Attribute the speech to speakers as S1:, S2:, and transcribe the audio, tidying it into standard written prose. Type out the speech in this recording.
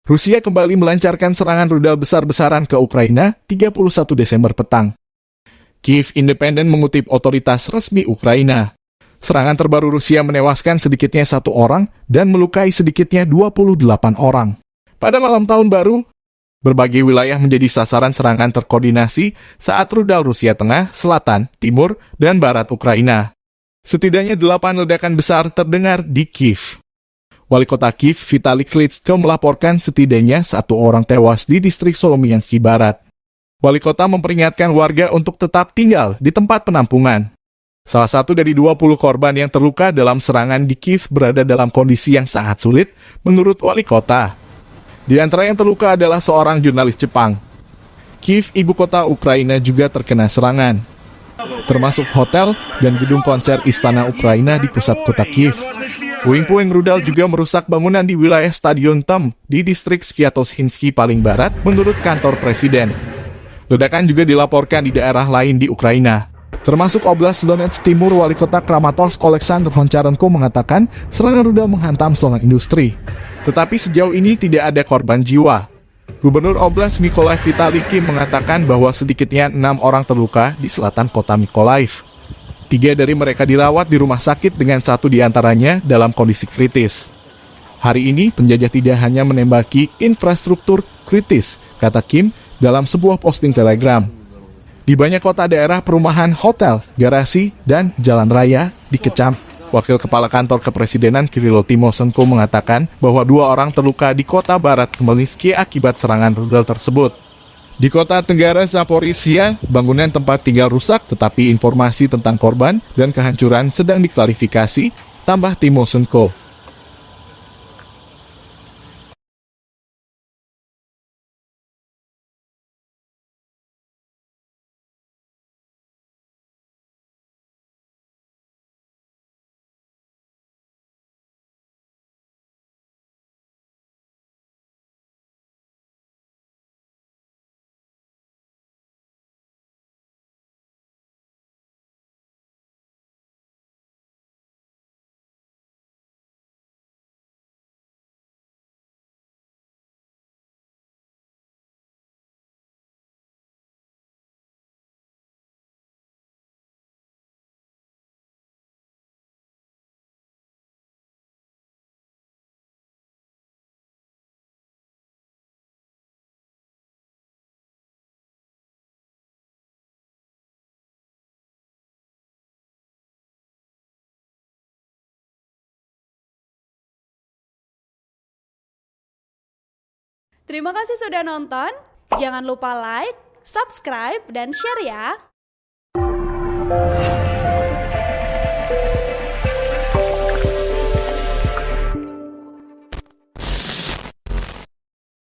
S1: Rusia kembali melancarkan serangan rudal besar-besaran ke Ukraina 31 Desember petang. Kiev Independent mengutip otoritas resmi Ukraina. Serangan terbaru Rusia menewaskan sedikitnya 1 orang dan melukai sedikitnya 28 orang. Pada malam tahun baru, berbagai wilayah menjadi sasaran serangan terkoordinasi saat rudal Rusia Tengah, Selatan, Timur, dan Barat Ukraina. Setidaknya 8 ledakan besar terdengar di Kiev. Wali kota Kiev, Vitali Klitschko, melaporkan setidaknya 1 orang tewas di distrik Solomianski Barat. Wali kota memperingatkan warga untuk tetap tinggal di tempat penampungan. Salah satu dari 20 korban yang terluka dalam serangan di Kiev berada dalam kondisi yang sangat sulit, menurut wali kota. Di antara yang terluka adalah seorang jurnalis Jepang. Kiev, ibu kota Ukraina, juga terkena serangan, termasuk hotel dan gedung konser Istana Ukraina di pusat kota Kiev. Puing-puing rudal juga merusak bangunan di wilayah Stadion Tem di distrik Sviatoshinsky paling barat, menurut kantor presiden. Ledakan juga dilaporkan di daerah lain di Ukraina, termasuk Oblast Donetsk Timur. Wali kota Kramatorsk Oleksandr Honcharenko mengatakan serangan rudal menghantam zona industri. Tetapi sejauh ini tidak ada korban jiwa. Gubernur Oblast Mykolaiv Vitali Kim mengatakan bahwa sedikitnya 6 orang terluka di selatan kota Mykolaiv. 3 dari mereka dirawat di rumah sakit dengan 1 diantaranya dalam kondisi kritis. Hari ini penjajah tidak hanya menembaki infrastruktur kritis, kata Kim dalam sebuah posting Telegram. Di banyak kota daerah, perumahan, hotel, garasi, dan jalan raya dikecam. Wakil Kepala Kantor Kepresidenan Kirilo Timosenko mengatakan bahwa 2 orang terluka di kota barat Khmelnytskyi akibat serangan rudal tersebut. Di kota Tenggara Zaporizhia, bangunan tempat tinggal rusak, tetapi informasi tentang korban dan kehancuran sedang diklarifikasi, tambah Timosenko.
S2: Terima kasih sudah nonton. Jangan lupa like, subscribe, dan share ya.